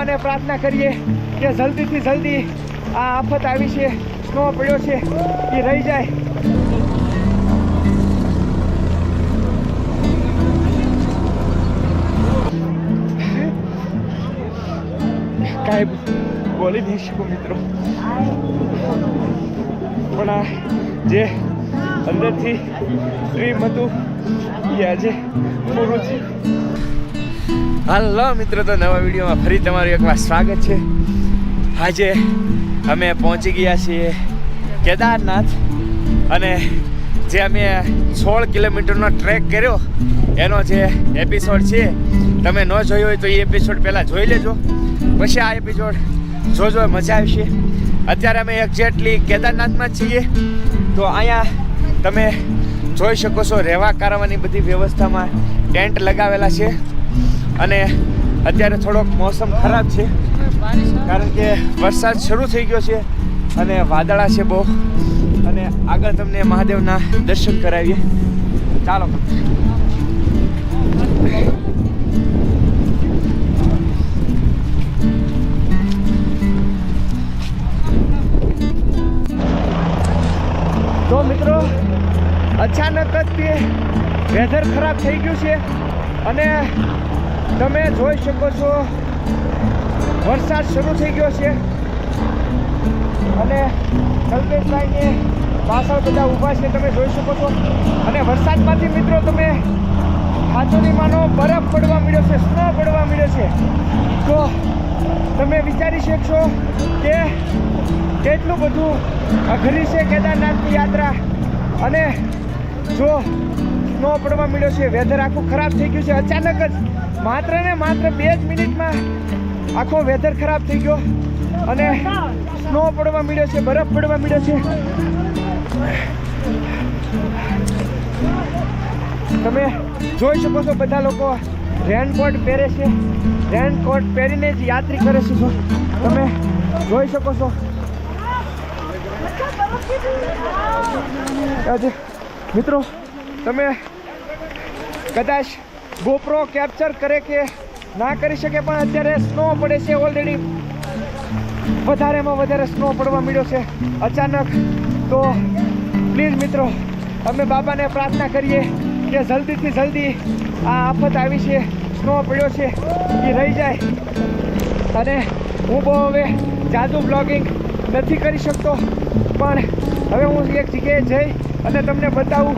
અને પ્રાર્થના કરીએ કે જલ્દીથી જલ્દી આ આફત આવી છે, સ્નો પડ્યો છે એ રહી જાય. કાંઈ બોલી નહીં શકું મિત્રો, પણ આ જે અંદરથી ડ્રીમ હતું એ આજે પૂરું છે. હાલો મિત્રો, તો નવા વિડીયોમાં ફરી તમારું એકવાર સ્વાગત છે. આજે અમે પહોંચી ગયા છીએ કેદારનાથ, અને જે અમે 16 કિલોમીટરનો ટ્રેક કર્યો એનો જે એપિસોડ છે તમે ન જોયો હોય તો એ એપિસોડ પહેલાં જોઈ લેજો, પછી આ એપિસોડ જોજો, મજા આવશે. અત્યારે અમે એક્ઝેક્ટલી કેદારનાથમાં જ છીએ. તો અહીંયા તમે જોઈ શકો છો રહેવા કરવાની બધી વ્યવસ્થામાં ટેન્ટ લગાવેલા છે, અને અત્યારે થોડોક મોસમ ખરાબ છે કારણ કે વરસાદ શરૂ થઈ ગયો છે અને વાદળા છે બહુ. અને આગળ તમને મહાદેવના દર્શન કરાવીએ, ચાલો. તો મિત્રો, અચાનક જ તે વેધર ખરાબ થઈ ગયું છે અને તમે જોઈ શકો છો વરસાદ શરૂ થઈ ગયો છે. અને કલ્પેશભાઈને પાછળ બધા ઊભા છે, તમે જોઈ શકો છો. અને વરસાદમાંથી મિત્રો તમે હાથોની માનો બરફ પડવા મળ્યો છે, સ્નો પડવા મળ્યો છે. તો તમે વિચારી શકશો કે કેટલું બધું અઘરી છે કેદારનાથની યાત્રા. અને જો સ્નો પડવા મળ્યો છે, વેધર આખું ખરાબ થઈ ગયું છે અચાનક જ, માત્ર ને માત્ર 2 જ મિનિટમાં આખો વેધર ખરાબ થઈ ગયો અને સ્નો પડવા મળ્યો છે, બરફ પડવા મળ્યો છે. તમે જોઈ શકો છો બધા લોકો રેનકોટ પહેરે છે, રેનકોટ પહેરીને જ યાત્રી કરે છે. તમે જોઈ શકો છો. મિત્રો, તમે કદાચ ગોપ્રો કેપ્ચર કરે કે ના કરી શકે, પણ અત્યારે સ્નો પડે છે. ઓલરેડી વધારેમાં વધારે સ્નો પડવા મળ્યો છે અચાનક. તો પ્લીઝ મિત્રો, અમે બાબાને પ્રાર્થના કરીએ કે જલ્દીથી જલ્દી આ આફત આવી છે, સ્નો પડ્યો છે એ રહી જાય. અને હું બહુ હવે જાદુ બ્લોગિંગ નથી કરી શકતો, પણ હવે હું એક જગ્યાએ જઈ અને તમને બતાવું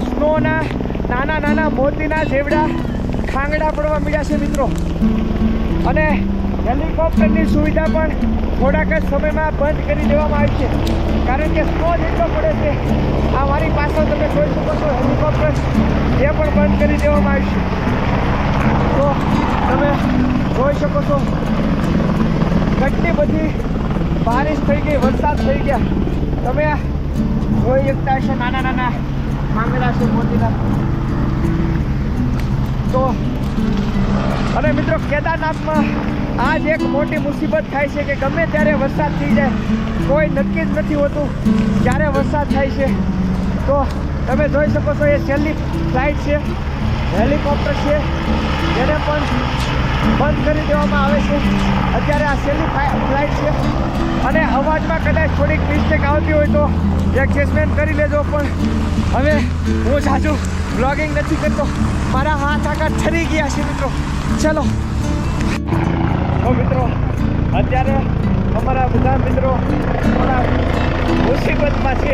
સ્નોના નાના નાના મોતીના જેવડા ખાંગડા પડવા મળ્યા છે મિત્રો. અને હેલિકોપ્ટરની સુવિધા પણ થોડાક જ સમયમાં બંધ કરી દેવામાં આવી છે, કારણ કે સ્નો જેટલો પડે છે. આ મારી પાછળ તમે જોઈ શકો છો હેલિકોપ્ટર, એ પણ બંધ કરી દેવામાં આવી છે. તો તમે જોઈ શકો છો કેટલી બધી બારિશ થઈ ગઈ, વરસાદ થઈ ગયા. તમે જોઈ શકતા હશો નાના નાના ખાંગડા છે મોતીના. તો અને મિત્રો, કેદારનાથમાં આજ એક મોટી મુસીબત થાય છે કે ગમે ત્યારે વરસાદ થઈ જાય, કોઈ નક્કી જ નથી હોતું ક્યારે વરસાદ થાય છે. તો તમે જોઈ શકો છો એ છેલ્લી ફ્લાઇટ છે, હેલિકોપ્ટર છે, એને પણ બંધ કરી દેવામાં આવે છે. અત્યારે આ છેલ્લી ફ્લાઇટ છે અને અવાજમાં કદાચ થોડીક મિસ્ટેક આવતી હોય તો એડજસ્ટમેન્ટ કરી લેજો. પણ હવે હું જાજુ બ્લોગિંગ નથી કરતો, મારા હાથ આખા ઠરી ગયા છે મિત્રો. ચલો. તો મિત્રો, અત્યારે અમારા બધા મિત્રો થોડા મુસીબતમાં છે.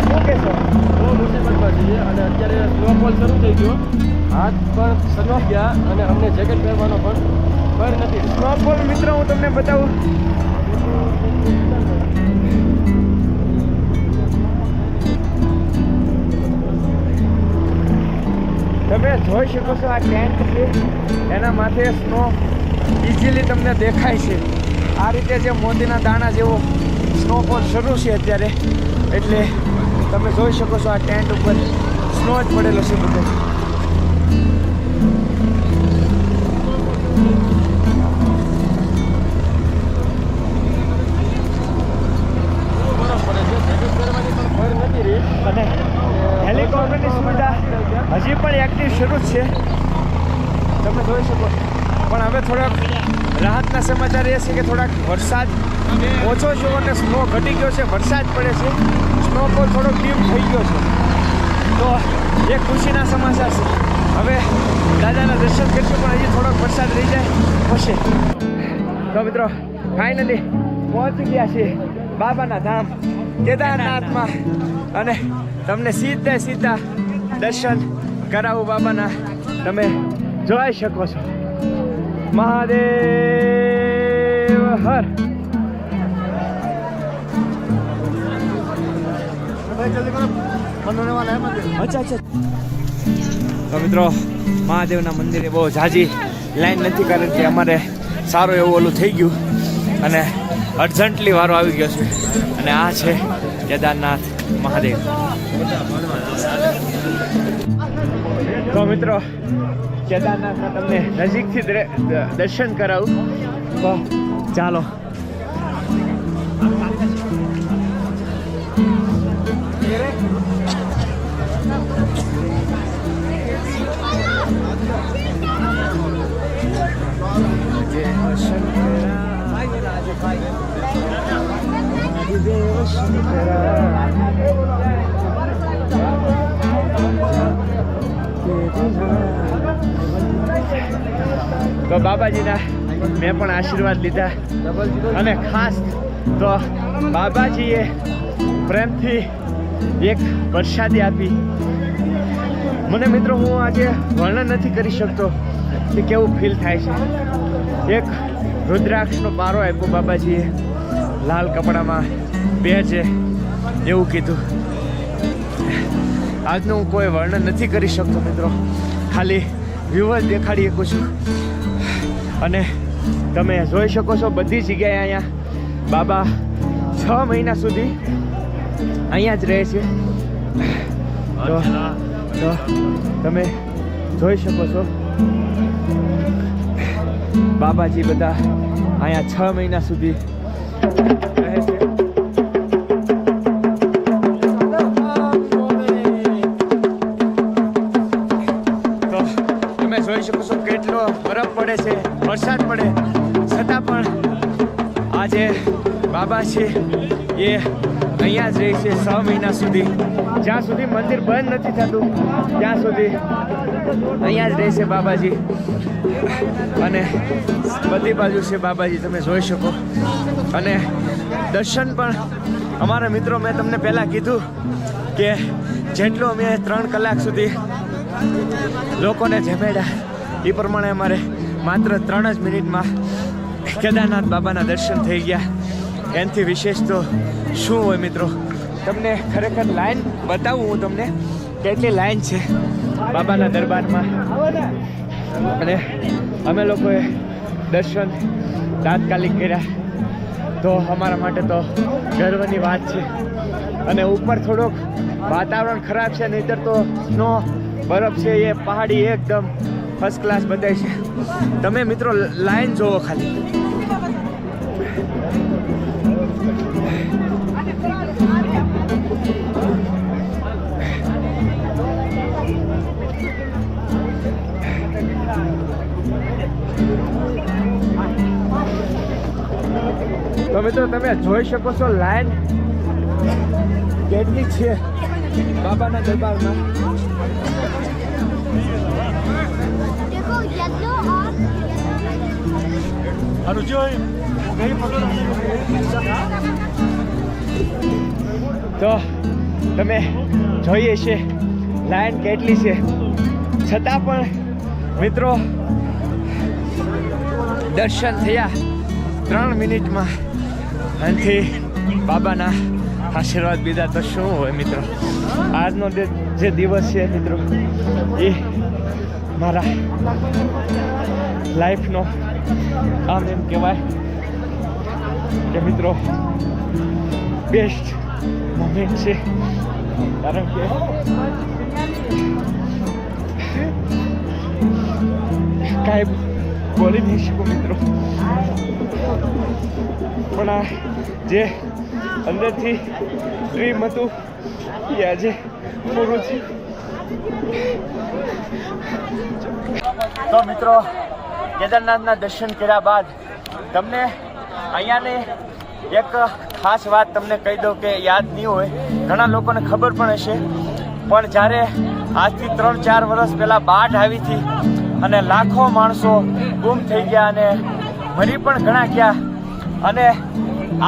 શું કહેશો? બહુ મુસીબતમાં છીએ અને અત્યારે સ્નોફોલ શરૂ થઈ ગયો, હાથ પણ સજવા ગયા અને અમને જેકેટ પહેરવાનો પણ ભર નથી. સ્નોફોલ મિત્રો હું તમને બતાવું. તમે જોઈ શકો છો આ ટેન્ટ છે, એના માથે સ્નો ઇઝીલી તમને દેખાય છે. આ રીતે જે મોતીના દાણા જેવો સ્નોફોલ શરૂ છે અત્યારે, એટલે તમે જોઈ શકો છો આ ટેન્ટ ઉપર સ્નો જ પડેલો છે બધો. અને હેલિકોપ્ટરની સુવિધા હજી પણ એક્ટિવ શરૂ જ છે, તમે જોઈ શકો. પણ હવે થોડોક રાહતના સમય સમાચાર એ છે કે થોડાક વરસાદ ઓછો છે અને સ્નો ઘટી ગયો છે, વરસાદ પડે છે, સ્નોફોલ થોડોક ડીમ થઈ ગયો છે. તો એ ખુશીના સમાચાર છે. હવે દાદાના દર્શન કરીશું, પણ હજી થોડોક વરસાદ રહી જાય પછી. તો મિત્રો ફાઇનલી પહોંચી ગયા છીએ બાબાના ધામ કેદારનાથમાં, અને તમને સીધા દર્શન કરાવું બાબાના. તમે જોઈ શકો છો. મહાદેવ હર. અચ્છા. તો મિત્રો મહાદેવના મંદિરે બહુ ઝાઝી લાઈન નથી, કારણ કે અમારે સારું એવું ઓલું થઈ ગયું અને અર્જન્ટલી વારો આવી ગયો છે. અને આ છે કેદારનાથ મહાદેવ. તો મિત્રો કેદારનાથમાં તમને નજીકથી દર્શન કરાવું, તો ચાલો. તો બાબાજીના મેં પણ આશીર્વાદ લીધા, અને ખાસ તો બાબાજીએ પ્રેમથી એક પ્રસાદી આપી મને. મિત્રો હું આજે વર્ણન નથી કરી શકતો કે કેવું ફીલ થાય છે. એક રુદ્રાક્ષનો પારો આપ્યો બાબાજીએ, લાલ કપડામાં પહેરજે એવું કીધું. આજનું હું કોઈ વર્ણન નથી કરી શકતો મિત્રો, ખાલી વ્યૂ જ દેખાડી શકું છું. અને તમે જોઈ શકો છો બધી જગ્યાએ અહીંયા બાબા 6 મહિના સુધી અહીંયા જ રહે છે. તો તમે જોઈ શકો છો બાબાજી બધા અહીંયા 6 મહિના સુધી રહે છે. તો તમે જોઈ શકો છો કેટલો બરફ પડે છે, વરસાદ પડે છતાં પણ આજે બાબા છે એ અહીંયા જ રહે છે 6 મહિના સુધી. જ્યાં સુધી મંદિર બંધ નથી થતું ત્યાં સુધી અહીંયા જ રહેશે બાબાજી. અને બધી બાજુ છે બાબાજી, તમે જોઈ શકો. અને દર્શન પણ અમારા મિત્રો, મેં તમને પહેલાં કીધું કે જેટલું અમે 3 કલાક સુધી લોકોને જમેડ્યા એ પ્રમાણે અમારે માત્ર 3 જ મિનિટમાં કેદારનાથ બાબાના દર્શન થઈ ગયા. એનાથી વિશેષ તો શું હોય મિત્રો. તમને ખરેખર લાઈન બતાવું હું તમને કેટલી લાઈન છે બાબાના દરબારમાં. અને અમે લોકોએ દર્શન તાત્કાલિક કર્યા, તો અમારા માટે તો ગર્વની વાત છે. અને ઉપર થોડોક વાતાવરણ ખરાબ છે, નહીંતર તો સ્નો બરફ છે એ પહાડી એકદમ ફર્સ્ટ ક્લાસ બતાય છે. તમે મિત્રો લાઈન જોવો ખાલી. તો મિત્રો તમે જોઈ શકો છો લાઈન કેટલી છે બાબાના દરબારમાં. તો તમે જોઈએ છે લાઈન કેટલી છે, છતાં પણ મિત્રો દર્શન થયા 3 મિનિટમાં. આનાથી બાબાના આશીર્વાદ બીજા તો શું હોય મિત્રો. આજનો જે દિવસ છે મિત્રો એ મારા લાઈફનો આમ એમ કહેવાય કે મિત્રો બેસ્ટ મોમેન્ટ છે. કારણ કે કાંઈ બોલી નહીં શકું મિત્રો, પણ આ જે અંદરથી ડ્રીમ હતું એ આજે પૂરું છે. તો મિત્રો કેદારનાથના દર્શન કર્યા બાદ તમને અહીંયાની એક ખાસ વાત તમને કહી દઉં કે યાદ નહીં હોય, ઘણા લોકોને ખબર પણ હશે, પણ જ્યારે આજથી 3-4 વર્ષ પહેલાં બાઢ આવી હતી અને લાખો માણસો ગુમ થઈ ગયા અને મરી પણ ઘણા ગયા, અને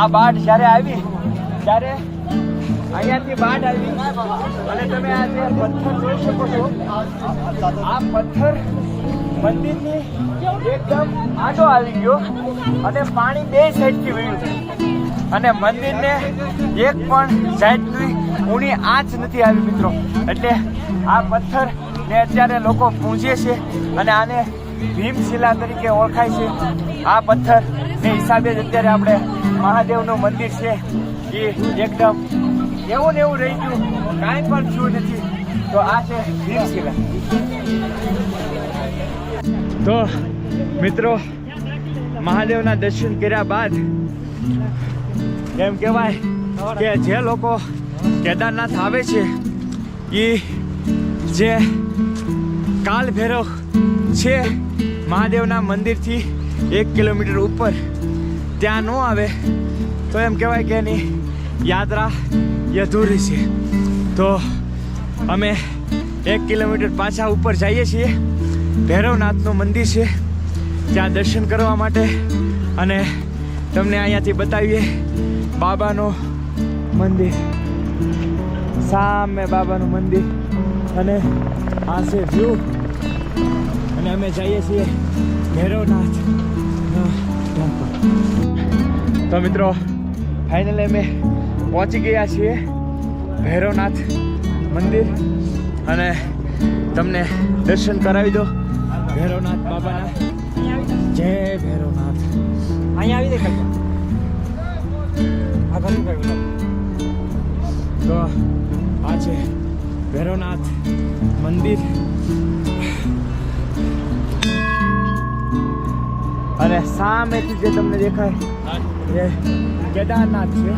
આ બાઢ જ્યારે આવી ત્યારે અહીંયાથી બાઢ આવી અને તમે આ જે પથ્થર જોઈ શકો છો, આ પથ્થર મંદિરની એકદમ આડો આવી ગયો અને પાણી બે સાઈડથી વળ્યું અને મંદિરને એક પણ સાઈડની ઊંડી આંચ નથી આવી મિત્રો. એટલે આ પથ્થરને અત્યારે લોકો પૂજે છે અને આને ભીમશિલા તરીકે ઓળખાય છે. આ પથ્થરને હિસાબે જ અત્યારે આપણે મહાદેવનું મંદિર છે એ એકદમ એવું ને એવું રહી ગયું, કાંઈ પણ થયું નથી. તો આ છે ભીમશિલા. તો મિત્રો, મહાદેવના દર્શન કર્યા બાદ એમ કહેવાય કે જે લોકો કેદારનાથ આવે છે એ જે કાલ ભૈરવ છે મહાદેવના મંદિરથી 1 કિલોમીટર ઉપર, ત્યાં ન આવે તો એમ કહેવાય કે એની યાત્રા અધૂરી છે. તો અમે 1 કિલોમીટર પાછા ઉપર જઈએ છીએ. ભૈરવનાથનું મંદિર છે, ત્યાં દર્શન કરવા માટે, અને તમને અહીંયાથી બતાવીએ બાબાનું મંદિર. સામે બાબાનું મંદિર અને આ છે વ્યૂ, અને અમે જઈએ છીએ ભૈરવનાથ ટેમ્પલ. તો મિત્રો, ફાઇનલી અમે પહોંચી ગયા છીએ ભૈરવનાથ મંદિર અને તમને દર્શન કરાવી દો ભૈરવનાથ બાબાના. જય ભૈરવનાથ. અહીંયા આવી દેખાય તો આ છે ભૈરવનાથ મંદિર અને સામેથી જે તમને દેખાય એ કેદારનાથ છે.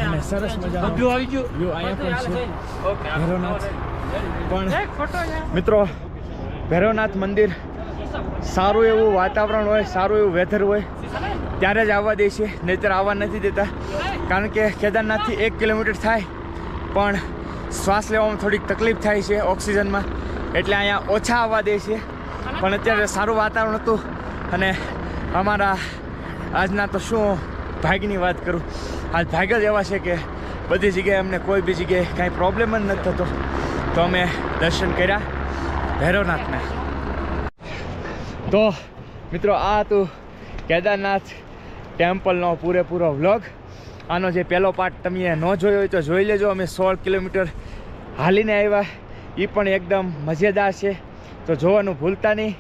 અને સરસ મજાનું વ્યૂ અહીંયા પણ છે ભૈરવનાથ. પણ મિત્રો, ભૈરવનાથ મંદિર સારું એવું વાતાવરણ હોય, સારું એવું વેધર હોય ત્યારે જ આવવા દે છે, નહીંતર આવવા નથી દેતા. કારણ કે કેદારનાથથી 1 કિલોમીટર થાય પણ શ્વાસ લેવામાં થોડીક તકલીફ થાય છે ઓક્સિજનમાં, એટલે અહીંયા ઓછા આવવા દે છે. પણ અત્યારે સારું વાતાવરણ હતું અને અમારા આજના તો શું ભાગ્યની વાત કરું, આજ ભાગ્ય જ એવા છે કે બધી જગ્યાએ અમને કોઈ બી જગ્યાએ કાંઈ પ્રોબ્લેમ જ નથી થતો. તો અમે દર્શન કર્યા ભૈરવનાથના. તો મિત્રો, આ હતું કેદારનાથ ટેમ્પલનો પૂરેપૂરો વ્લોગ. આનો જે પહેલો પાર્ટ તમે ન જોયો હોય તો જોઈ લેજો. અમે 16 કિલોમીટર હાલીને આવ્યા, એ પણ એકદમ મજેદાર છે. તો જોવાનું ભૂલતા નહીં,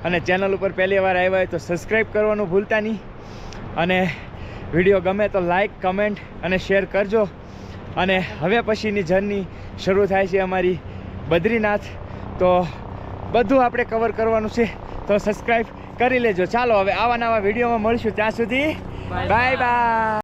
અને ચેનલ ઉપર પહેલી વાર આવ્યા હોય તો સબસ્ક્રાઈબ કરવાનું ભૂલતા નહીં, અને વિડીયો ગમે તો લાઈક, કમેન્ટ અને શેર કરજો. અને હવે પછીની જર્ની શરૂ થાય છે અમારી બદ્રીનાથ, તો બધું આપણે કવર કરવાનું છે, તો સબસ્ક્રાઈબ કરી લેજો. ચાલો હવે આવા નવા વિડીયોમાં મળીશું, ત્યાં સુધી બાય બાય.